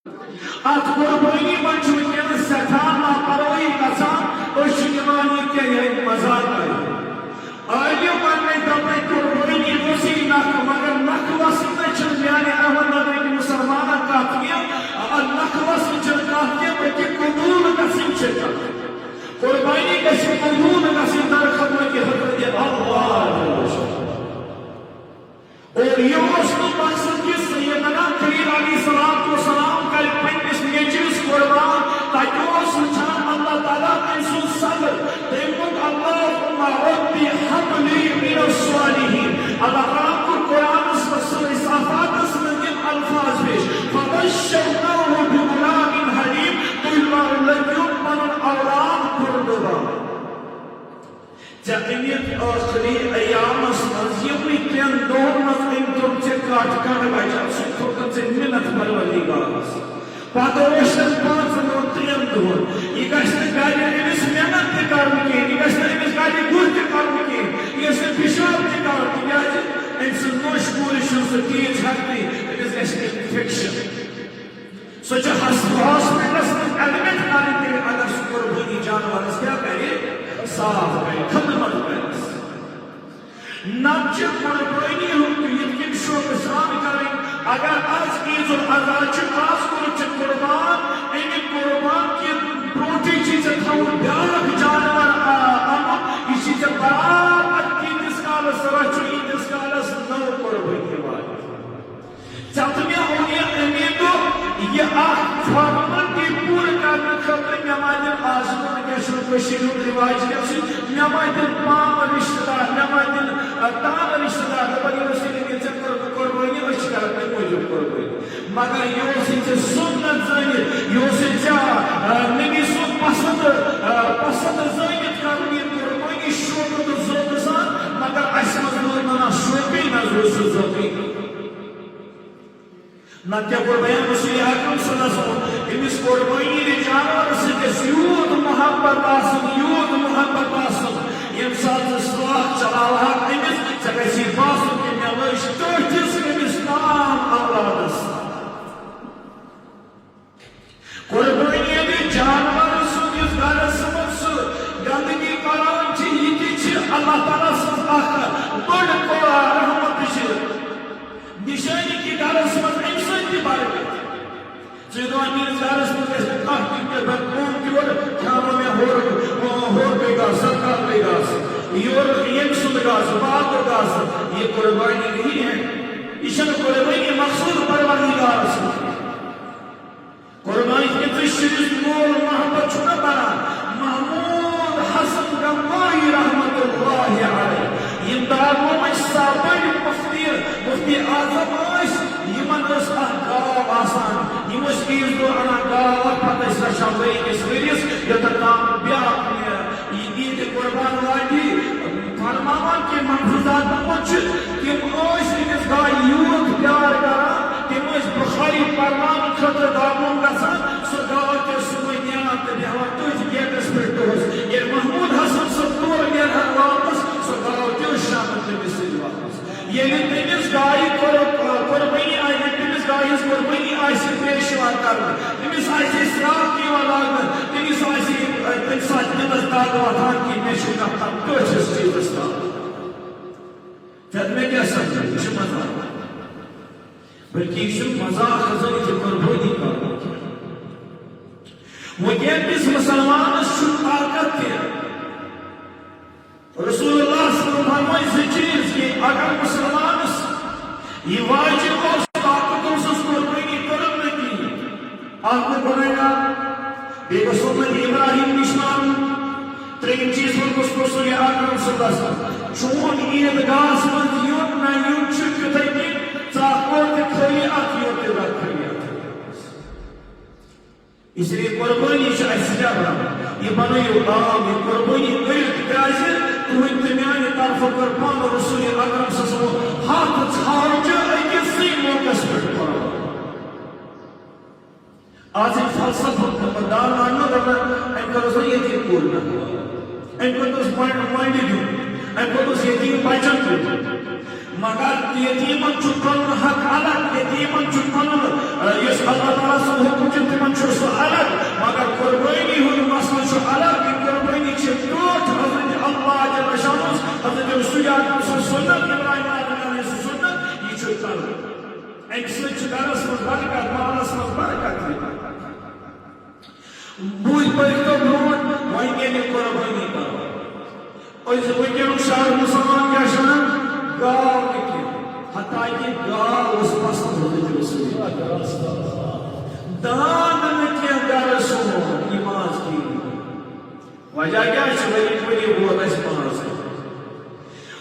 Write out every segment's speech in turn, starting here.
At qurbani manchu ken satan ma paroi kasan oshimani ke mazar Ali manne tamai qurbani rosi nak magar nakwas nachal yani ahmad ki muslimana kafiya al nakwas chal kafiya ke qubul kasim cheka qurbani ke qubul kasim dar khatma ki hazrat Allah اور یہ مسلم مقصد کی سیدنا خلیل علیہ السلام کو سلام کر پنس نیچرس قربان تاکہ وہ سچان اللہ تعالیٰ انسو صبر دیکھو اللہم ربی حبلی من الصالحین اللہ تعالیٰ کو قرآن صفات سنجم الفاظ بیش فبشرناہ بغلام حلیم قلبا لکیوم من الاولاد قربان جاکمیت آخری ایام اسمازیوی کین دور مزمین تم چے کاٹ کر بچا سکھو کم سے منت پروردی گاس پاتوشن پانچ نو ترین دور یہ کشت گاڑی ایمس محنت تے کارم کی یہ کشت ایمس گاڑی گر تے کارم کی یہ سے پیشاب تے کارم کی یہ ایمس نوش پورشن سے تیز حقی ایمس کشت انفیکشن سوچا ہاسپیٹلس میں ایلیمنٹ کاری تے اگر سکر بھونی جانوار اس کیا کرے صاف کرے خدمت کرے نبچہ قربانی ہم تو یتکن شوق اسلام کریں اگر آج عید الاضحیٰ چھ خاص کرچ قربان اینی قربان کی پروٹی چیز تھاؤں بیارک جانور آمد یہ چیز برابر کی دسکال سرچو یہ دسکال نو قربانی وائی چاہتمیں ہونی امیدو یہ آخ فارمان کی پور کرنے خطر نمائدن آزمان کے شروع شروع رواج کے اسی نمائدن پام رشتہ دار نمائدن تام رشتہ دار بڑی رسیلی کے چکر قربانی اچھ کرنے موجود قربانی مگر یہ اسی سے سنت زائنیت یہ اسی جا نبی سن پسند زائنیت کرنی قربانی شوکت زود سان مگر اسمت نورمنا شوکی نظر سے زوکی نہ کیا قربان رسول اکرم صلی اللہ علیہ وسلم امس قربانی دی جانور سے یود محبت آسن یود محبت آسن یم ساتھ سلاح چلاوہ امس چکسی باسن کی میلش ترجس امس نام اولادس قربانی دی جانور سن اس گھرس منس گندگی کران چھ یہ چھ اللہ تعالیٰ سن آخر بڑھ کو رحمت چھ نشانی کی گھرس منس چیزوں امیر زارس میں کیسے کہتی کہ بھکون کی وقت کھانا میں ہور پہ گا سرکار پہ گا یہ سن گا بات گا یہ قربانی نہیں ہے اشن قربانی مقصود پروانی گا قربانی کے تشریف مول محبت چھوڑا پڑا محمود حسن گمائی رحمت اللہ علیہ یہ دارو مجھتا بڑی مفتی آزم آئیس یہ من اس احقاب آسان یہ مشکیل دو انا گاوا پتہ اس شاوی اس ویریس یہ تام بیاق میں یہ عید قربان واجی فرمان کے محفوظات پہنچ کہ اوس اس کا یوت پیار کرا کہ اس بخاری فرمان خطر دامن گسان سگاو کے سنیات دیوا تجھ گیٹس پر توس یہ محمود حسن سطور یہ واپس سگاو کے شامت میں واپس یہ تمس گائی قربانی آئی تمس گائی قربانی آئی سے پیشوا کرنا تمس آئی سے اسراف کی والا تمس آئی سے انسان تمس داد وطان کی پیشو کرتا کچھ اس چیز استا پھر میں کیا سمجھا یہ مزاق بلکہ یہ مزاق خزانی سے قربانی کا وہ یہ اس مسلمان شو طاقت کیا رسول اللہ صلی اللہ علیہ وسلم سے چیز کی اگر مسلمان یہ واجب اور طاقتوں سے قربانی کرم نہیں آپ نے بنائے گا بے بسومت ابراہیم نشان ترین چیز پر اس کو رسول اکرم صلی اللہ علیہ وسلم چون عیدگاہ من یون نہ یون چک تیمی چاکور تے کھلی آتیوں تے رکھ کھلی آتی اس لیے قربانی شاید سجاب رہا یہ بنائی عام یہ قربانی قیلت کازر تو انتمیانی طرف قربان رسول اکرم صلی اللہ علیہ وسلم ہاتھ چھارجہ ایسی موقع سپٹ پڑا آج ایک فلسفہ دار ماننا رہا ان کا رسول یتیم پورنا ان کو تو مائنڈی دوں ان کو تو یتیم پائچن دوں مگر یتیمن چھُ پنُن حق الگ یتیمن چھُ پنُن یُس اللہ تعالیٰ سُنٛد حکم چھُ تِمن چھُ سُہ الگ مگر قربٲنی ہُنٛد مسلہٕ چھُ الگ یہِ قربٲنی چھِ تیوٗت حضرت اللہ جل شانُس حضرت رسول اکرم سٕنٛز سُنت ابراہیم علیہ سٕنٛز سُنت یہِ چھُ کرُن اَمہِ سۭتۍ چھُ گرس منٛز برکت مالس منٛز برکت بوٗزۍ پٔرۍتو برونٛٹھ وۄنۍ ییٚلہِ قربٲنی کرو أسۍ وٕنکیٚنُک شہر مُسلمان کیٛاہ چھِ وَنان گاو نہٕ کینٛہہ حتیٰ کہِ گاو اوس پسنٛد حضرت رسول دان نہٕ کینٛہہ گرٕ سومُت یہِ ماز کھیٚیہِ وجہ کیٛاہ چھُ ؤری ووت اَسہِ ماز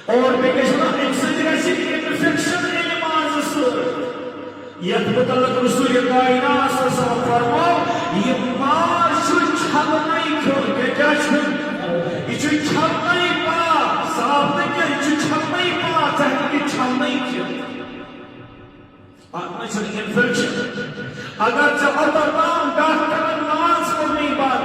اور بیٚیہِ گژھِ وَنان اَمہِ سۭتۍ گژھِ اِنفیکشن اَمہِ مازٕ سۭتۍ یتھ متعلق رسول کائنات صلی اللہ علیہ وسلم فرمو یہِ ماز چھُ چھلنٕے کھیوٚن کیٛاہ چھُ یہِ چھُ چھلنٕے پاک صاف نہٕ کینٛہہ یہِ چھُ چھلنٕے پاک ژٕ ہیٚککھ یہِ چھلنٕے کھٮ۪تھ اتھ منٛز چھُنہٕ اِنفیکشن اگر ژےٚ اوٚتام ڈاکٹرن ماز کوٚرنٕے بنٛد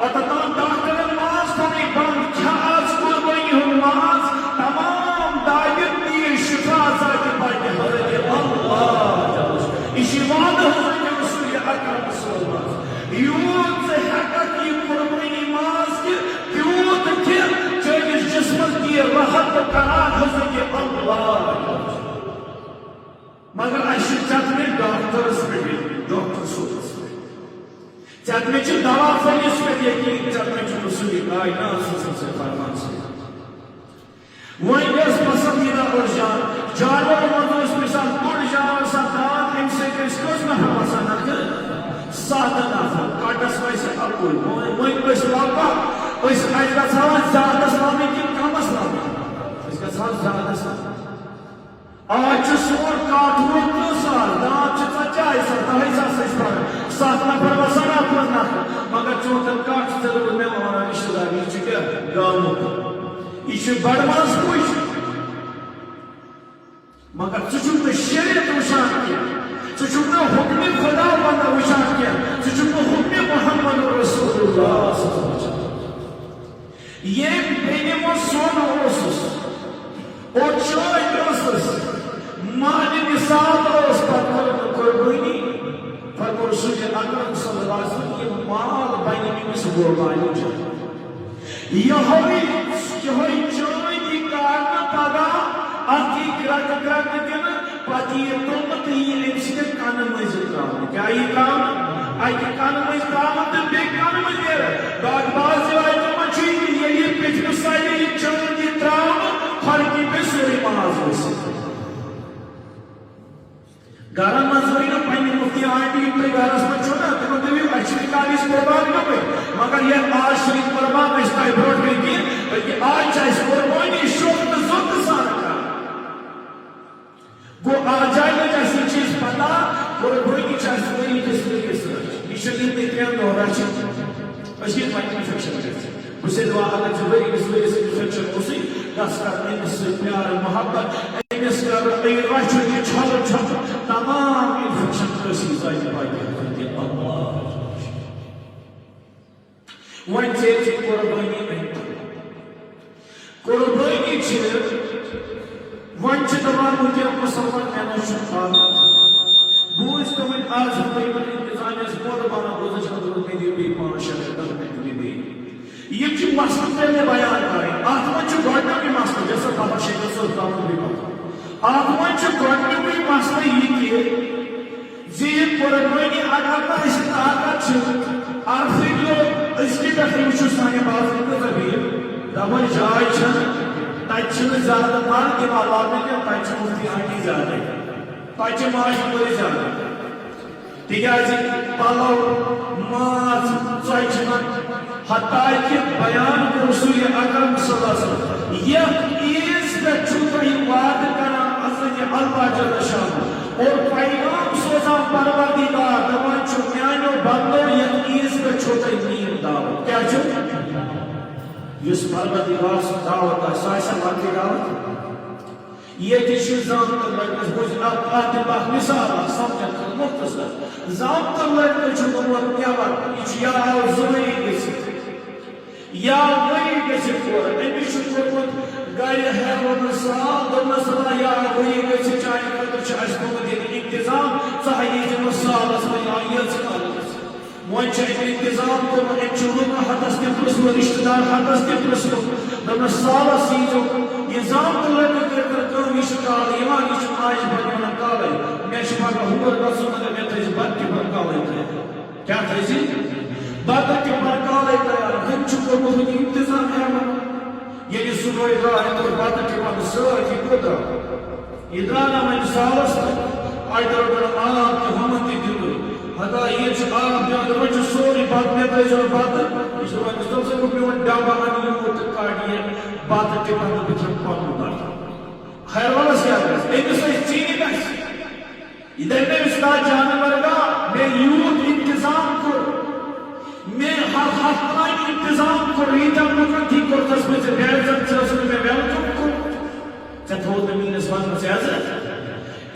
اوٚتام ڈاکٹرن ماز کوٚرنٕے بنٛد کھےٚ آز قربٲنی ہُنٛد ماز تمام دادٮ۪ن دِیہِ شفا ذاتہِ پتہِ حضرت اللہ یہ چھِ وعدٕ حضرت رسول اکرم صلی اللہ علیہ وسلم یوٗت ژٕ ہیٚککھ یہِ قربٲنی ماز کھٮ۪تھ تیوٗت کھٮ۪ہ چٲنِس جسمس دِیہِ راحت تہٕ قرار حضرت اللہ مگر اَسہِ چھِ ژَٹنٕے ڈاکٹرس پٮ۪ٹھ ڈاکٹر صٲبس پٮ۪ٹھ ژَٹنٕے چھِ دوا پھٔلِس پٮ۪ٹھ یقیٖن ژَٹنٕے چھُ رسول کائنات صلی اللہ علیہ وسلم فرمان سۭتۍ وۄنۍ ٲس پسندیدہ أڑۍ جان جانورو منٛز ٲس مثال بوٚڑ جانور آسان داند اَمہِ سۭتۍ ٲسۍ کٔژ نفر باسان نکھٕ 7 نفر کٹس ویسے اکُے وۄنۍ ٲسۍ لگ بگ أسۍ گژھان زیادس لاگٕنۍ کِنہٕ کمس لاگٕنۍ أسۍ گژھان زیادس آز چھُ سون کٹھ وول 30 ساس داند چھِ 40 ساس 10 ساس ٲسۍ پران 7 نفر باسان اکُے نفر مگر چونٛٹھن کٹھ چھُ ژےٚ دوٚپُتھ مےٚ ما وَنان رِشتہٕ دار یہِ چھُ کیٛاہ گامُک یہ چھُ بڑٕ ماز پوٚز مگر ژٕ چھُکھ نہٕ شریعت وٕچھان کینٛہہ ژٕ چھُکھ نہٕ حُکمہِ خدا بنٛدٕ وٕچھان کینٛہہ ژٕ چھُکھ نہٕ حُکمہِ محمد رسول اللہ وٕچھان ییٚمۍ بیٚنہِ منٛز سۄن اوسُس اور چٲنۍ ٲسٕس مالہِ نِثاب اوس پتہٕ کوٚر نہٕ قربٲنی فرموو رسول اکرم صلی اللہ علیہ وسلم یہِ مال بنہِ أمِس قربانی جایہِ یہوے چٲنۍ کارنہٕ پگاہ اکھ یی گرٛکہٕ دِنہٕ پتہٕ یی تُلنہٕ تہٕ یی أمۍ سٕنٛدِ کنہٕ مٔنٛزۍ ترٛاونہٕ کیٛاہ یی ترٛاونہٕ اکہِ کنہٕ مٔنٛزۍ ترٛاونہٕ تہٕ بیٚیہِ کنہٕ مٔنٛزۍ نیرٕ بعض رِوایتو منٛز چھُ ییٚلہِ یہِ پٔتمہِ سایڈٕ یہِ چٲنۍ یی ترٛاونہٕ کھۄرٕکہِ پیٚیہِ سورُے ماز ؤسِتھ گرن منٛز ؤنِو پننہِ مُفتی آنٹی یِم تُہۍ گرس منٛز چھِو نا تِمن دٔپِو اَسہِ چھِ نِکاح قربان گٔمٕتۍ مگر یتھ آز چھِنہٕ قربان أسۍ تۄہہِ برونٛٹھ کَنہِ کینٛہہ بٔلکہِ آز چھِ اَسہِ قربٲنی شوق تہٕ ضوٚرتہٕ سان کران گوٚو اتھ جایہِ لٔج اَسہِ یہِ چیٖز پتہ قربٲنی چھِ اَسہِ ؤری کِس ؤرِیَس رٔچھِتھ یہِ چھُنہٕ یِمنٕے 3 دۄہن رٔچھِتھ أسۍ کِتھ پٲٹھۍ اِنفیکشن گژھِ بہٕ چھُسے دپان اگر ژےٚ ؤری کِس ؤرِیَس اِنفیکشن اوسُے گژھ کر أمِس سۭتۍ پیار محبت أمِس کر رچھُن یہِ چھۄلہٕ تمام اِنفیکشن ٲسی ذاتہِ پاکہِ حضرت اللہ وۄنۍ ژےٚ قربٲنی قربٲنی چھِ وۄنۍ چھِ دپان وٕنکیٚن مُسلمان مےٚ نہ چھُنہٕ طاقت بوٗزۍ تہٕ وۄنۍ آز بہٕ یِمن اِنتظامیہس بوٚڑ بنان بوٗزٕچ مےٚ دِیِو بیٚیہِ 5-6 رٮ۪تھ مےٚ بیٚیہِ یِم چھِ مسلہٕ تہِ مےٚ بیان کرٕنۍ اتھ منٛز چھُ گۄڈنیُکُے مسلہٕ یۄس بابا شیخ صٲب ترٛاوُن اتھ منٛز چھُ گۄڈنیُکُے مسلہٕ یہِ کہِ زِ یہِ قربٲنی اگر نہٕ اَسہِ طاقت چھِ عرفٕے لوگ أزکہِ پٮ۪ٹھٕے وٕچھِو سانہِ بازرٕ کۭژاہ بھیٖڑ دپان جاے چھنہٕ تتہِ چھِنہٕ زیادٕ مرد یِوان لاگنہٕ کینٛہہ تتہِ چھِ مُفتی آنٹی زیادٕ تتہِ چھِ ماجہِ پٲرۍ زیادٕ تِکیٛازِ پلو ماز ژۄچہِ حتیٰ کہِ بیان کوٚر رسول اکرم صلی اللہ علیہ وسلم یتھ عیٖز پٮ۪ٹھ چھُو تُہۍ وعدٕ کران حضرت اللہ جل شانہ اور پیغام سوزان پروردگار دپان چھُ میانیو بندو یتھ عیٖز پٮ۪ٹھ چھُو تۄہہِ میٲنۍ دعوت کیٛاہ چھُ یُس پروردگار سُنٛد دعوت آسہِ سۄ آسیا لۄکٕٹ دعوت ییٚتہِ چھُ زامتٕر لڑکس بوٗزِو اتھ دِمہٕ بہٕ اکھ مِثال اکھ سمجھن خٲطرٕ مختصر زامتٕر لڑکہٕ چھُ گوٚمُت نٮ۪بر یہِ چھُ یا آو 2 ؤری گٔژھِتھ یا ؤری گٔژھِتھ تورٕ أمِس چھُ کوٚرمُت گاڑی حیران سال دمس یا وہی گئی چائے خطر انتظام ثہ سالس مز وی انتظام کور حدس تہ پرسو رشتہ دار حدس تہ پرسو دمس سالس یو نظام تو لڑکہ کر یہ کال یہ آج بن کالے مے پگہ ہور گھن مگر مے تھز بتہ تہ برکالے تیار کیا تھز بتہ تہ برکالے تیار ہم کورمت انتظام ہیوان یعنی صبح درائے تو بتہ تہ پتہ سۭتۍ کوتاہ یہ درٛاو نا وۄنۍ سالس آج درٛاو آب تہ ہُمن تہ دیُتُے خدا یہ آب دِوان دپان چھُ سورُے بتہٕ مےٚ ترٛٲیزیو بتہٕ یہِ چھُ دپان دوٚپمَس ہے میون ڈبہٕ اَن یوٗت تہٕ کڑ یہِ بتہٕ تہِ پتہٕ بہٕ کھٮ۪مہٕ پنُن بتہٕ خیرولس کیٛاہ گژھِ أمِس ٲسۍ ژیٖنہِ گژھِ یہِ دپہِ أمِس کا جانور گا مےٚ یوٗت انتظام کوٚر مےٚ ہفتہٕ انتظام کوٚر ییٖتیٛاہ لُکن تھی کوٚرتھس بہٕ ژےٚ بے عزت ژےٚ اوسُکھ مےٚ ویلکم کوٚرمُت ژےٚ تھوٚوُتھ نہٕ میٛٲنِس وننس عزت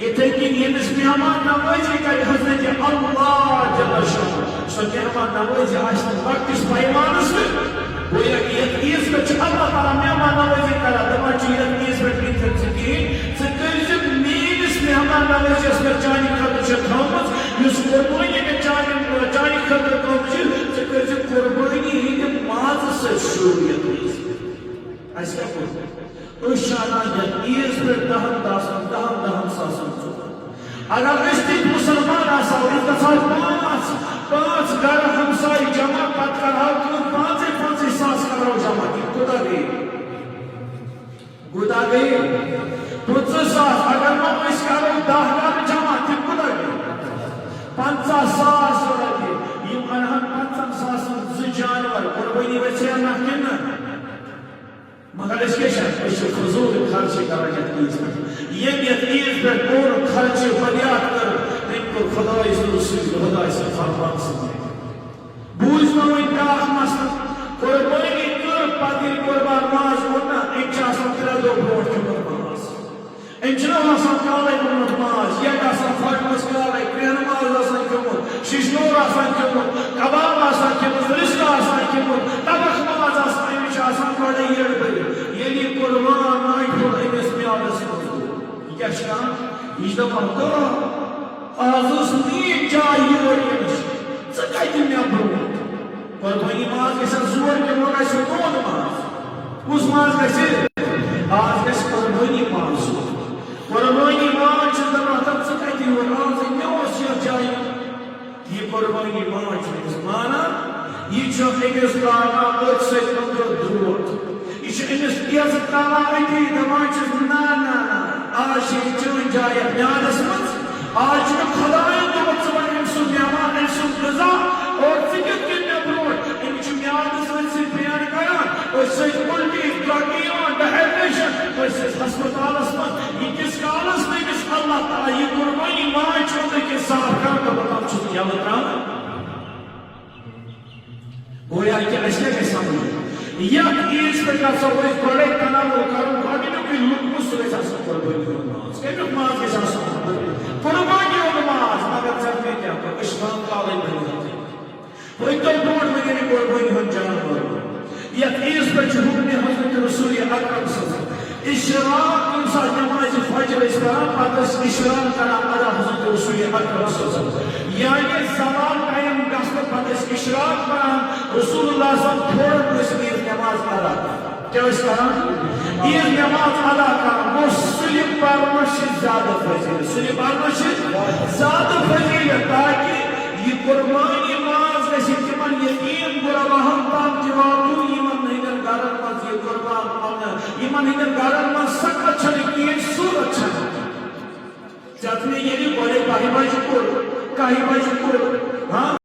یِتھے کٔنۍ ییٚمِس مہمان نوٲزی کرِ حضرت اللہ جل شانہ سۄ مہمان نوٲزی آسہِ نہٕ لۄکٹِس پیمانس پٮ۪ٹھ گویا کہ یتھ عیٖذ پٮ۪ٹھ چھُ اللہ تعالیٰ مہمان نوٲزی کران دپان چھُ یتھ عیٖذ پٮ۪ٹھ کٔرِتھ ژٕ کِہیٖنۍ ژٕ کٔرۍزِ میٛٲنِس مہمان نوٲزیَس پٮ۪ٹھ چانہِ خٲطرٕ چھےٚ تھٲومٕژ یُس قربٲنی مےٚ چانہِ خٲطرٕ تھٲومٕژ چھِ ژٕ کٔرۍزِ قربٲنی ہٕنٛدِ مازٕ سۭتۍ شروع یتھ عیٖذ اَسہِ کیٛاہ کوٚر أسۍ چھِ اَنان یتھ عیٖذ پٮ۪ٹھ دہن ساسن ژوٚٹ اگر أسۍ تہِ مُسلمان آسہو أسۍ گژھہو پانٛژھ گرٕ ہمساے جمع پتہٕ کرہو کٲم 5 ساس کرو جمع یہِ کوٗتاہ گٔیے 25 ساس اگر وۄنۍ أسۍ کرو 10 گرٕ جمع تِم کوٗتاہ گٔیے 50 ساس رۄپیہِ یِم انہن 50 ساسن 2 جانور قربٲنی گژھِ نہ کِنہٕ مگر أسۍ کیٛاہ چھِ فضوٗل خرچہِ کران یتھ عیٖذ پٮ۪ٹھ ییٚمۍ یتھ عیٖذ پٮ۪ٹھ کوٚر خرچہِ بنیاد کٔر تٔمۍ کوٚر خۄداے سٕنٛدۍ فرمان سۭتۍ بوٗزۍ مےٚ وۄنۍ بیٛاکھ مسلہٕ قربٲنی کٔر پتہٕ ییٚلہِ قۄربان ماز اوٚن نا أمۍ چھِ آسان 3 دۄہ برونٛٹھ کھیوٚمُت ماز أمۍ چھُنہ آسان کالے اوٚنمُت ماز ییٚتہِ آسان پھٹمٕژ کالے کرٛیٚہنہٕ ماز آسان کھیوٚمُت شِشنور آسان کھیوٚمُت کباب آسان کھیوٚمُت رِستہٕ آسان کھیوٚمُت تبکھ ماز آسان أمِس چھِ آسان گۄڈَے یٔڈ بٔرِتھ ییٚلہِ یہِ قۄربان ناگہِ پھوٚل أمِس میادس منٛز یہِ کیٛاہ چھُ کران یہِ چھُ دپان آز ٲس میٛٲنۍ جاے یور یِنٕچ ژٕ کتہِ مےٚ برونٛٹھ قۄربٲنی ماز گژھِ 2 کِلوٗ گژھِ دۄد ماز کُس ماز گژھِ آز گژھِ قۄربٲنی ماز قۄربٲنی ماز چھُ دپان ژٕ کتہِ یور آز مےٚ اوس یتھ جایہِ یہِ قۄربٲنی ماز چھُ أمِس مانان یہِ چھُ أمِس تراوان أتھۍ سۭتۍ أنٛدرٕ دود یہِ چھُ أمِس تیزٕ تراوان أتی دپان چھُس نہ آز چھِ یہِ چٲنۍ جاے یتھ میادس منٛز آج چھُ مےٚ خۄدایَن دوٚپمُت ژٕ وَن أمۍ سُنٛد مہمان أمۍ سُنٛد غذا اور ژٕ کِتھ کٔنۍ مےٚ برونٛٹھ أمِس چھُ میادس سۭتۍ پین کران أتھۍ سۭتۍ اُلٹی گرٛۄٹی یِوان ڈہایڈریشن أتھۍ سۭتۍ ہسپتالس منٛز ییٖتِس کالس نہٕ أمِس اللہ تعالیٰ یہِ قۄربٲنی ماز چھُ أکِس صاف کران توٚتام چھُس یَلہٕ تراوان گویا کہِ اَسہِ کیٛاہ گژھِ سمجھ یتھ عیٖذ پٮ۪ٹھ گژھو أسۍ گۄڈَے تناوُل کرُن گۄڈٕنیُکُے لُقمہٕ سُہ گژھِ آسُن قۄربٲنی ہُنٛد ماز کمیُک ماز گژھِ آسُن قۄربٲنی ہُنٛد ماز مگر ژےٚ مےٚ کیٛاہ کوٚر أسۍ چھِ ونان کالے بٔنِتھ پٔتۍ دۄہ برونٛٹھ وَنے مےٚ قۄربٲنی ہُنٛد جانور یتھ عیٖذ پٮ۪ٹھ چھُ حُکمِ حضرت رسول اکرم سٕنٛز اِشراق ییٚمہِ ساتہٕ نمازِ فجر ٲسۍ کران پتہٕ ٲسۍ اِشراق کران ادا حضرت رسول اکرم سٕنٛز یعنی زوال ٹایم گژھنہٕ پتہٕ ٲسۍ اِشراق کران رسول اللہ صٲب فوراً ٲسۍ عیٖذ نماز ادا کران کیٛاہ ٲسۍ کران عیٖذ نماز ادا کران گوٚو سُلہِ پرنس چھِ زیادٕ فضیلت سُلہِ پرنس چھِ زیادٕ فضیلت تاکہِ یہِ قۄربٲنی ماز گژھِ تِمن یتیٖم غُرباہن تام تہِ واتُن یِمن ہٕنٛدٮ۪ن گرن منٛز یہِ قۄربان یِمن ہٕنٛدٮ۪ن گرن منٛز سخت چھنہٕ کِہیٖنۍ صوٗرت چھنہٕ ژےٚ مےٚ ییٚلہِ گۄڈے 12 بجہِ کوٚر 1 بجہِ کوٚر